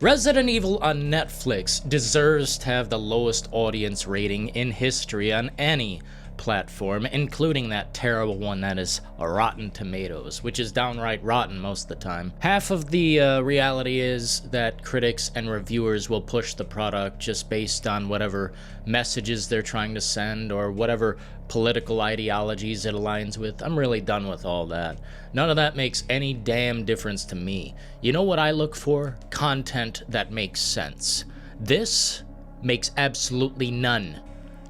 Resident Evil on Netflix deserves to have the lowest audience rating in history on any platform, including that terrible one that is Rotten Tomatoes, which is downright rotten most of the time. Half of the reality is that critics and reviewers will push the product just based on whatever messages they're trying to send or whatever political ideologies it aligns with. I'm really done with all that. None of that makes any damn difference to me. You know what I look for? Content that makes sense. This makes absolutely none.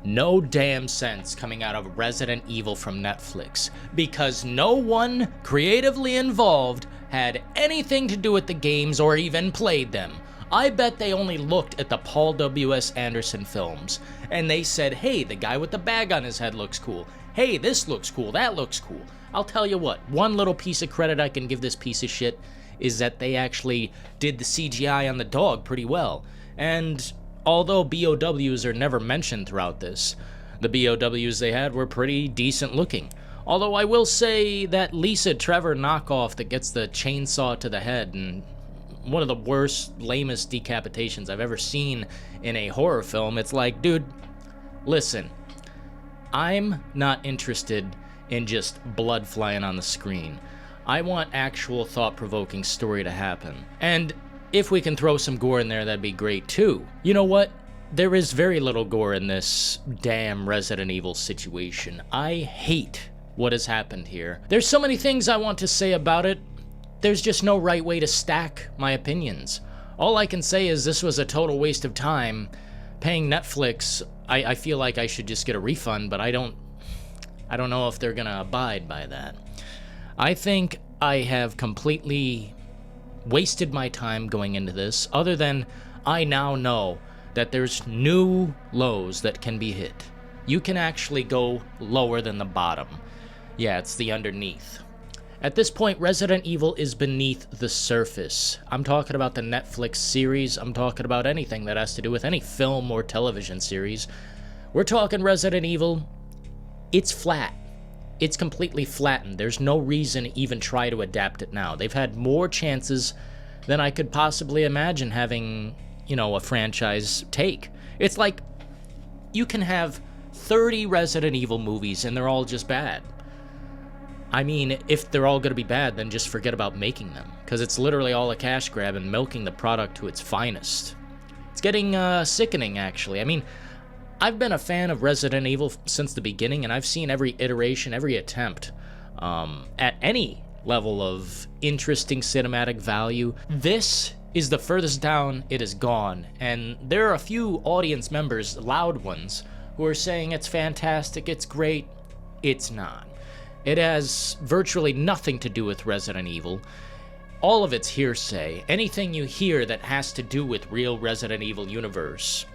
No damn sense coming out of Resident Evil from Netflix, because no one creatively involved had anything to do with the games or even played them. I bet they only looked at the Paul W.S. Anderson films, and they said, hey, the guy with the bag on his head looks cool. Hey, this looks cool, that looks cool. I'll tell you what, one little piece of credit I can give this piece of shit is that they actually did the CGI on the dog pretty well. And although BOWs are never mentioned throughout this, the BOWs they had were pretty decent looking. Although I will say that Lisa Trevor knockoff that gets the chainsaw to the head and one of the worst, lamest decapitations I've ever seen in a horror film, it's like, dude, listen, I'm not interested in just blood flying on the screen. I want actual thought-provoking story to happen. And if we can throw some gore in there, that'd be great too. You know what? There is very little gore in this damn Resident Evil situation. I hate what has happened here. There's so many things I want to say about it. There's just no right way to stack my opinions. All I can say is this was a total waste of time. Paying Netflix, I feel like I should just get a refund, but I don't know if they're gonna abide by that. I think I have completely wasted my time going into this, other than I now know that there's new lows that can be hit. You can actually go lower than the bottom. Yeah, it's the underneath. At this point, Resident Evil is beneath the surface. I'm talking about the Netflix series. I'm talking about anything that has to do with any film or television series. We're talking Resident Evil. It's flat. It's completely flattened. There's no reason to even try to adapt it now. They've had more chances than I could possibly imagine having, you know, a franchise take. It's like you can have 30 Resident Evil movies and they're all just bad. I mean, if they're all going to be bad, then just forget about making them, because it's literally all a cash grab and milking the product to its finest. It's getting sickening, actually. I mean, I've been a fan of Resident Evil since the beginning, and I've seen every iteration, every attempt at any level of interesting cinematic value. This is the furthest down it has gone, and there are a few audience members, loud ones, who are saying it's fantastic, it's great. It's not. It has virtually nothing to do with Resident Evil. All of it's hearsay. Anything you hear that has to do with real Resident Evil universe,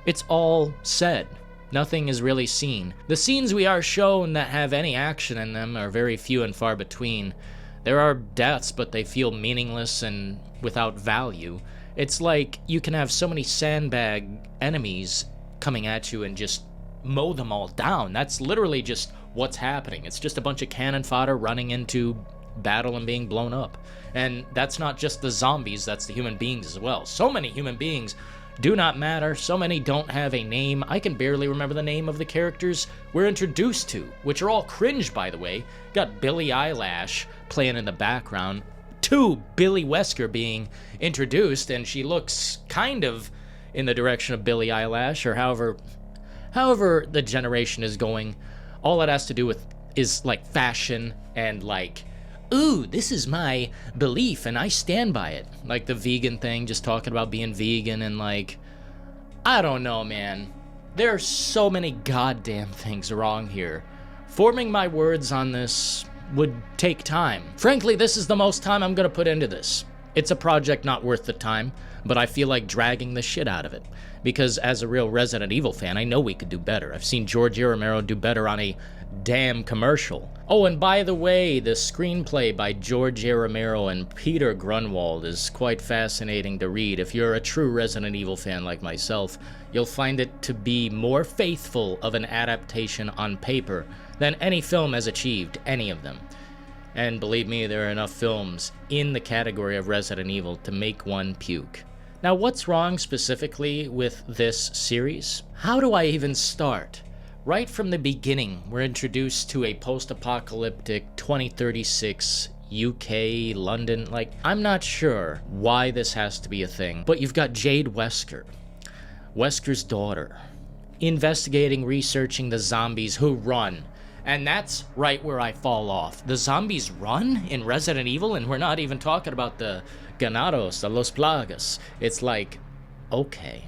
it's all said. Nothing is really seen. The scenes we are shown that have any action in them are very few and far between. There are deaths, but they feel meaningless and without value. It's like you can have so many sandbag enemies coming at you and just mow them all down. That's literally just what's happening. It's just a bunch of cannon fodder running into battle and being blown up. And that's not just the zombies, that's the human beings as well. So many human beings do not matter. So many don't have a name. I can barely remember the name of the characters we're introduced to, which are all cringe, by the way. Got Billie Eilish playing in the background, to Billy Wesker being introduced, and she looks kind of in the direction of Billie Eilish, or however the generation is going. All it has to do with is like fashion and like, ooh, this is my belief and I stand by it. Like the vegan thing, just talking about being vegan and like, I don't know, man. There are so many goddamn things wrong here. Forming my words on this would take time. Frankly, this is the most time I'm gonna put into this. It's a project not worth the time, but I feel like dragging the shit out of it. Because as a real Resident Evil fan, I know we could do better. I've seen George A. Romero do better on a damn commercial. Oh, and by the way, the screenplay by George A. Romero and Peter Grunwald is quite fascinating to read. If you're a true Resident Evil fan like myself, you'll find it to be more faithful of an adaptation on paper than any film has achieved, any of them. And believe me, there are enough films in the category of Resident Evil to make one puke. Now, what's wrong specifically with this series? How do I even start? Right from the beginning, we're introduced to a post-apocalyptic 2036 UK, London. Like, I'm not sure why this has to be a thing, but you've got Jade Wesker, Wesker's daughter, investigating, researching the zombies who run. And that's right where I fall off. The zombies run in Resident Evil, and we're not even talking about the ganados, the los plagas. It's like, okay,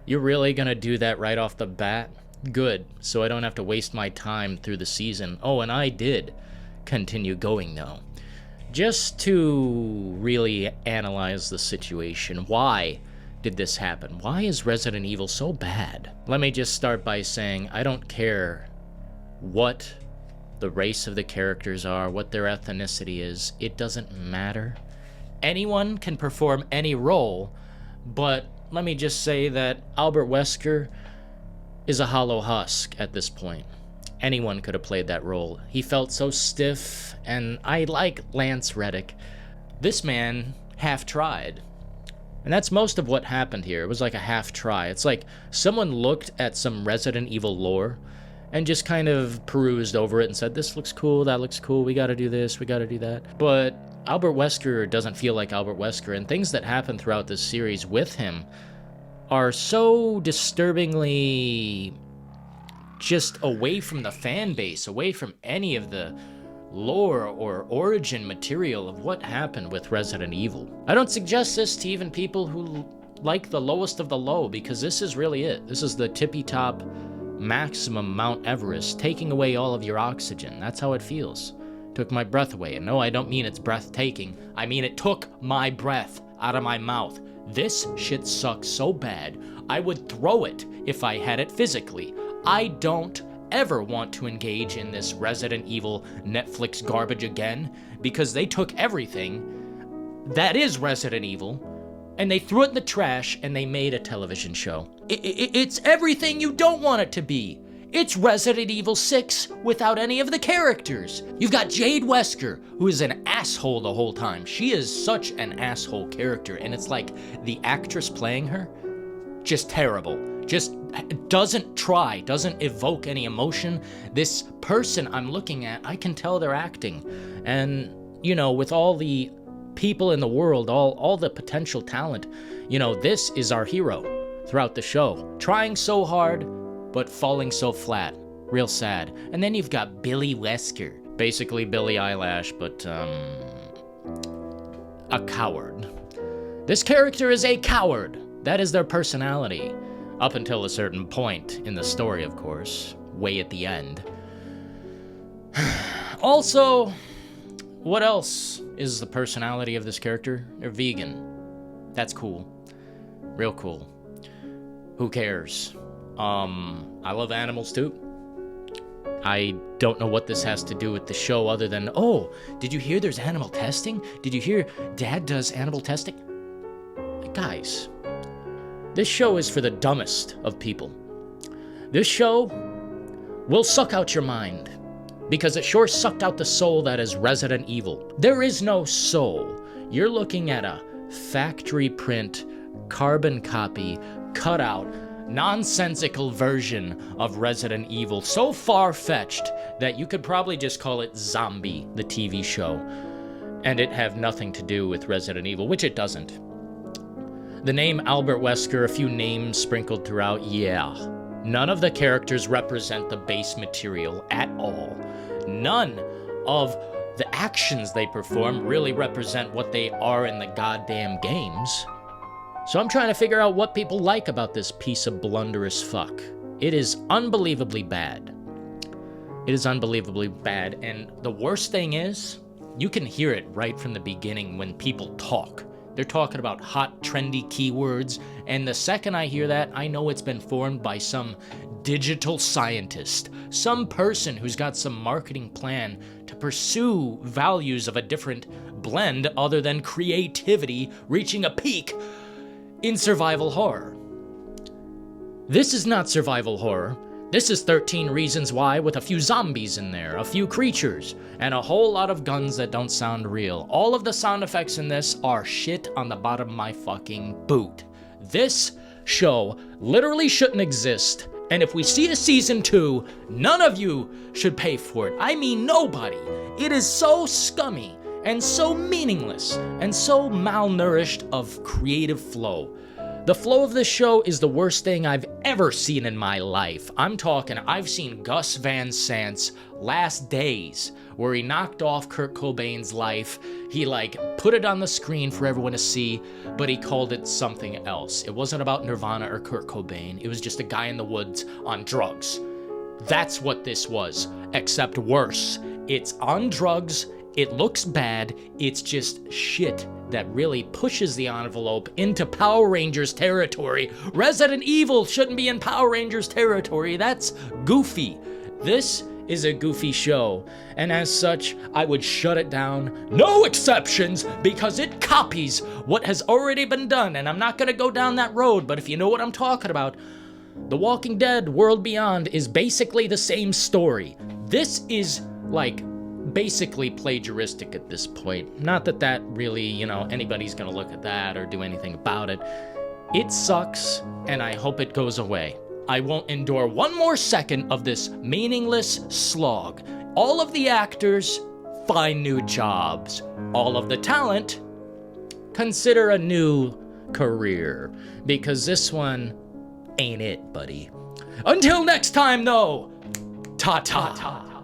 you're really gonna do that right off the bat? Good, so I don't have to waste my time through the season. Oh, and I did continue going, though, just to really analyze the situation. Why did this happen? Why is Resident Evil so bad? Let me just start by saying I don't care what the race of the characters are, what their ethnicity is. It doesn't matter. Anyone can perform any role, but let me just say that Albert Wesker is a hollow husk at this point. Anyone could have played that role. He felt so stiff, and I like Lance Reddick. This man half tried. And that's most of what happened here. It was like a half try. It's like someone looked at some Resident Evil lore and just kind of perused over it and said, this looks cool, that looks cool, we gotta do this, we gotta do that. But Albert Wesker doesn't feel like Albert Wesker, and things that happen throughout this series with him are so disturbingly just away from the fan base, away from any of the lore or origin material of what happened with Resident Evil. I don't suggest this to even people who like the lowest of the low, because this is really it. This is the tippy top maximum Mount Everest, taking away all of your oxygen. That's how it feels. Took my breath away. And no, I don't mean it's breathtaking. I mean it took my breath out of my mouth. This shit sucks so bad, I would throw it if I had it physically. I don't ever want to engage in this Resident Evil Netflix garbage again, because they took everything that is Resident Evil and they threw it in the trash and they made a television show. It's everything you don't want it to be. It's Resident Evil 6 without any of the characters. You've got Jade Wesker, who is an asshole the whole time. She is such an asshole character, and it's like the actress playing her, just terrible. Just doesn't try, doesn't evoke any emotion. This person I'm looking at, I can tell they're acting. And, you know, with all the people in the world, all the potential talent, you know, this is our hero throughout the show. Trying so hard, but falling so flat. Real sad. And then you've got Billy Wesker. Basically Billie Eilish, but, a coward. This character is a coward. That is their personality. Up until a certain point in the story, of course. Way at the end. Also, what else is the personality of this character? They're vegan. That's cool. Real cool. Who cares? I love animals too. I don't know what this has to do with the show other than, oh, did you hear there's animal testing? Did you hear Dad does animal testing? Guys, this show is for the dumbest of people. This show will suck out your mind, because it sure sucked out the soul that is Resident Evil. There is no soul. You're looking at a factory print, carbon copy, cutout, nonsensical version of Resident Evil, so far-fetched that you could probably just call it Zombie, the TV show, and it have nothing to do with Resident Evil, which it doesn't. The name Albert Wesker, a few names sprinkled throughout, yeah. None of the characters represent the base material at all. None of the actions they perform really represent what they are in the goddamn games. So I'm trying to figure out what people like about this piece of blunderous fuck. It is unbelievably bad. It is unbelievably bad, and the worst thing is, you can hear it right from the beginning when people talk. They're talking about hot, trendy keywords, and the second I hear that, I know it's been formed by some digital scientist, some person who's got some marketing plan to pursue values of a different blend other than creativity reaching a peak in survival horror. This is not survival horror. This is 13 Reasons Why with a few zombies in there, a few creatures, and a whole lot of guns that don't sound real. All of the sound effects in this are shit on the bottom of my fucking boot. This show literally shouldn't exist, and if we see a season 2, none of you should pay for it. I mean nobody. It is so scummy and so meaningless and so malnourished of creative flow. The flow of this show is the worst thing I've ever seen in my life. I'm talking, I've seen Gus Van Sant's Last Days, where he knocked off Kurt Cobain's life. He put it on the screen for everyone to see, but he called it something else. It wasn't about Nirvana or Kurt Cobain. It was just a guy in the woods on drugs. That's what this was, except worse. It's on drugs, it looks bad, it's just shit that really pushes the envelope into Power Rangers territory. Resident Evil shouldn't be in Power Rangers territory. That's goofy. This is a goofy show, and as such, I would shut it down. No exceptions, because it copies what has already been done, and I'm not gonna go down that road, but if you know what I'm talking about, The Walking Dead World Beyond is basically the same story. This is, basically plagiaristic at this point. Not that really, anybody's gonna look at that or do anything about it. It sucks, and I hope it goes away. I won't endure one more second of this meaningless slog. All of the actors, find new jobs. All of the talent, consider a new career. Because this one ain't it, buddy. Until next time, though, ta-ta.